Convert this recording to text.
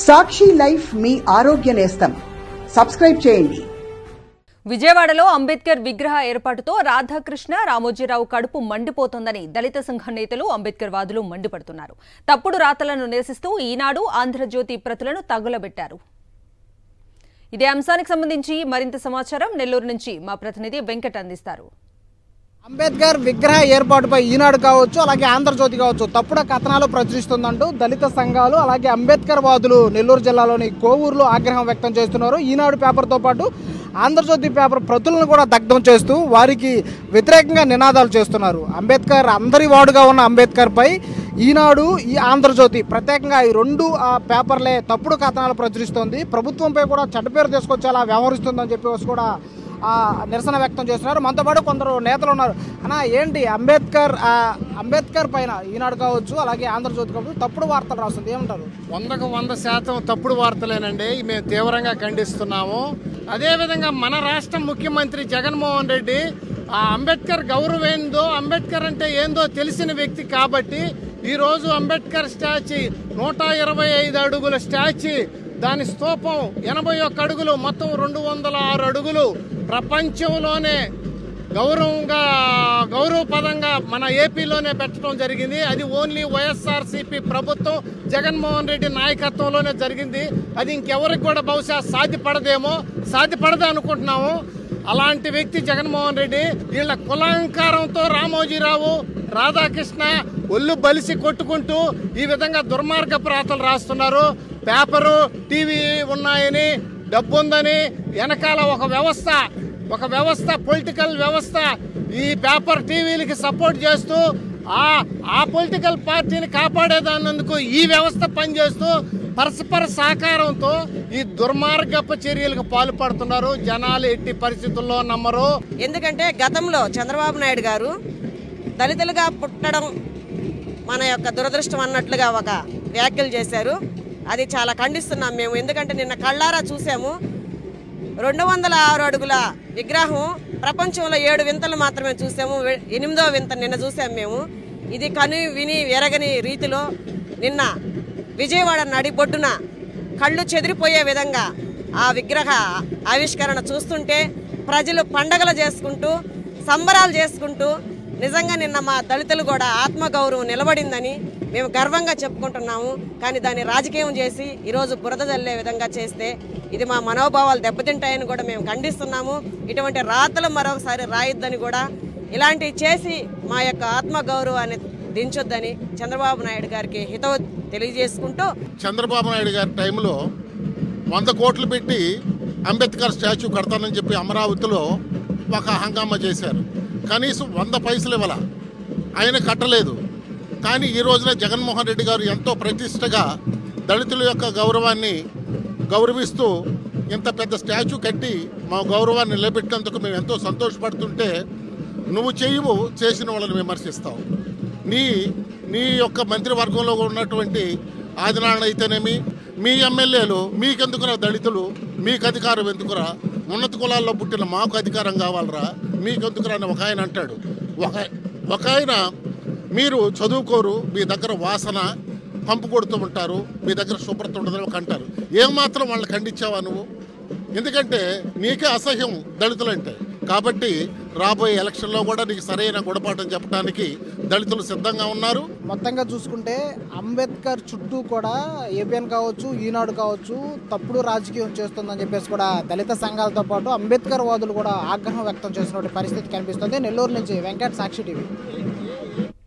సాక్షి life మీ ఆరోగ్య నేస్తం. Subscribe చేయండి. విజయవాడలో అంబేద్కర్ విగ్రహ ఏర్పాటుతో రాధాకృష్ణ రామోజీరావు కడుపు మండిపోతోందని దళిత సంఘ నేతలు అంబేద్కర్ వాదులు మండిపడుతున్నారు. తప్పుడు రాతలను నిరసిస్తూ ఈనాడు ఆంధ్రజ్యోతి ప్రతులను తగులబెట్టారు. ఇదే అంశానికి సంబంధించి మరింత సమాచారం నెల్లూరు నుంచి మా ప్రతినిధి వెంకట్ అందిస్తారు. అంబేద్కర్ విగ్రహ ఏర్పాటుపై ఈనాడు కావచ్చు, అలాగే ఆంధ్రజ్యోతి కావచ్చు తప్పుడు కథనాలు ప్రచురిస్తుందంటూ దళిత సంఘాలు అలాగే అంబేద్కర్ వాదులు నెల్లూరు జిల్లాలోని కోవూరులో ఆగ్రహం వ్యక్తం చేస్తున్నారు. ఈనాడు పేపర్తో పాటు ఆంధ్రజ్యోతి పేపర్ ప్రతులను కూడా దగ్ధం చేస్తూ వారికి వ్యతిరేకంగా నినాదాలు చేస్తున్నారు. అంబేద్కర్ అందరి వాడుగా ఉన్న అంబేద్కర్పై ఈనాడు, ఈ ఆంధ్రజ్యోతి ప్రత్యేకంగా ఈ రెండు పేపర్లే తప్పుడు కథనాలు ప్రచురిస్తోంది. ప్రభుత్వంపై కూడా చెడ్డ పేరు తీసుకొచ్చేలా వ్యవహరిస్తుందని చెప్పి కూడా నిరసన వ్యక్తం చేస్తున్నారు. మనతో పాటు కొందరు నేతలు ఉన్నారు. అన్న, ఏంటి అంబేద్కర్ పైన ఈనాడు కావచ్చు అలాగే ఆంధ్రజ్యోతి కావచ్చు తప్పుడు వార్తలు రాస్తుంది, ఏమంటారు? 100% తప్పుడు వార్తలేనండి. మేము తీవ్రంగా ఖండిస్తున్నాము. అదేవిధంగా మన రాష్ట్ర ముఖ్యమంత్రి జగన్మోహన్ రెడ్డి అంబేద్కర్ గౌరవం ఏందో, అంబేద్కర్ అంటే ఏందో తెలిసిన వ్యక్తి కాబట్టి ఈరోజు అంబేద్కర్ స్టాచ్యూ 125 అడుగుల స్టాచ్యూ, దాని స్తూపం 81 అడుగులు, మొత్తం 206 అడుగులు ప్రపంచంలోనే గౌరవపదంగా మన ఏపీలోనే పెట్టడం జరిగింది. అది ఓన్లీ వైఎస్ఆర్సీపీ ప్రభుత్వం జగన్మోహన్ రెడ్డి నాయకత్వంలోనే జరిగింది. అది ఇంకెవరికి కూడా బహుశా సాధ్యపడదు అనుకుంటున్నాము. అలాంటి వ్యక్తి జగన్మోహన్ రెడ్డి. వీళ్ళ కులాంకారంతో రామోజీరావు, రాధాకృష్ణ ఒళ్ళు బలిసి కొట్టుకుంటూ ఈ విధంగా దుర్మార్గపు రాతలు రాస్తున్నారు. పేపరు, టీవీ ఉన్నాయని, డబ్బు ఉందని వెనకాల ఒక వ్యవస్థ పొలిటికల్ వ్యవస్థ ఈ పేపర్ టీవీలకి సపోర్ట్ చేస్తూ ఆ పొలిటికల్ పార్టీని కాపాడేదాన్నందుకు ఈ వ్యవస్థ పనిచేస్తూ పరస్పర సహకారంతో ఈ దుర్మార్గపు చర్యలకు పాల్పడుతున్నారు. జనాలు ఎట్టి పరిస్థితుల్లో నమ్మరు. ఎందుకంటే గతంలో చంద్రబాబు నాయుడు గారు దళితులుగా పుట్టడం మన యొక్క దురదృష్టం అన్నట్లుగా ఒక వ్యాఖ్యలు చేశారు. అది చాలా ఖండిస్తున్నాం మేము. ఎందుకంటే నిన్న కళ్ళారా చూసాము. 206 అడుగుల విగ్రహం ప్రపంచంలో 7 వింతలు మాత్రమే చూసాము. 8వ వింత నిన్న చూసాము మేము. ఇది కను విని ఎరగని రీతిలో నిన్న విజయవాడ నడిబొడ్డున కళ్ళు చెదిరిపోయే విధంగా ఆ విగ్రహ ఆవిష్కరణ చూస్తుంటే ప్రజలు పండగలు చేసుకుంటూ సంబరాలు చేసుకుంటూ నిజంగా నిన్న మా దళితులు కూడా ఆత్మగౌరవం నిలబడిందని మేము గర్వంగా చెప్పుకుంటున్నాము. కానీ దాన్ని రాజకీయం చేసి ఈరోజు బురద జల్లే విధంగా చేస్తే ఇది మా మనోభావాలు దెబ్బతింటాయని కూడా మేము ఖండిస్తున్నాము. ఇటువంటి రాతలు మరొకసారి రాయొద్దని కూడా, ఇలాంటివి చేసి మా యొక్క ఆత్మగౌరవాన్ని దించొద్దని చంద్రబాబు నాయుడు గారికి హితవు తెలియజేసుకుంటూ, చంద్రబాబు నాయుడు గారి టైంలో 100 కోట్లు పెట్టి అంబేద్కర్ స్టాచ్యూ కడతానని చెప్పి అమరావతిలో ఒక హంగామా చేశారు. కనీసం 100 పైసలు ఇవ్వాల, ఆయన కట్టలేదు. కానీ ఈ రోజున జగన్మోహన్ రెడ్డి గారు ఎంతో ప్రతిష్టగా దళితుల యొక్క గౌరవాన్ని గౌరవిస్తూ ఇంత పెద్ద స్టాచ్యూ కట్టి మా గౌరవాన్ని నిలబెట్టినందుకు మేము ఎంతో సంతోషపడుతుంటే నువ్వు చేసిన వాళ్ళని విమర్శిస్తావు. నీ యొక్క మంత్రివర్గంలో ఉన్నటువంటి ఆదినారాయణ అయితేనేమి, మీ ఎమ్మెల్యేలు మీకెందుకురా దళితులు, మీకు అధికారం ఎందుకురా, ఉన్నత కులాల్లో పుట్టిన మాకు అధికారం కావాలరా, మీకెందుకురా అని ఒక ఆయన అంటాడు. ఒక ఆయన మీరు చదువుకోరు, మీ దగ్గర వాసన పంపు కొడుతూ ఉంటారు, మీ దగ్గర శుభ్రత ఉండదని ఒక అంటారు. ఏమాత్రం వాళ్ళని ఖండించావా నువ్వు? ఎందుకంటే నీకే అసహ్యం దళితులంటే. కాబట్టి రాబోయే ఎలక్షన్లో కూడా నీకు సరైన గుణపాఠం చెప్పడానికి దళితులు సిద్ధంగా ఉన్నారు. మొత్తంగా చూసుకుంటే అంబేద్కర్ చుట్టూ కూడా ఏబిఎన్ కావచ్చు, ఈనాడు కావచ్చు తప్పుడు రాజకీయం చేస్తుందని చెప్పేసి కూడా దళిత సంఘాలతో పాటు అంబేద్కర్ వాదులు కూడా ఆగ్రహం వ్యక్తం చేసినటువంటి పరిస్థితి కనిపిస్తుంది. నెల్లూరు నుంచి వెంకట్, సాక్షి టీవీ.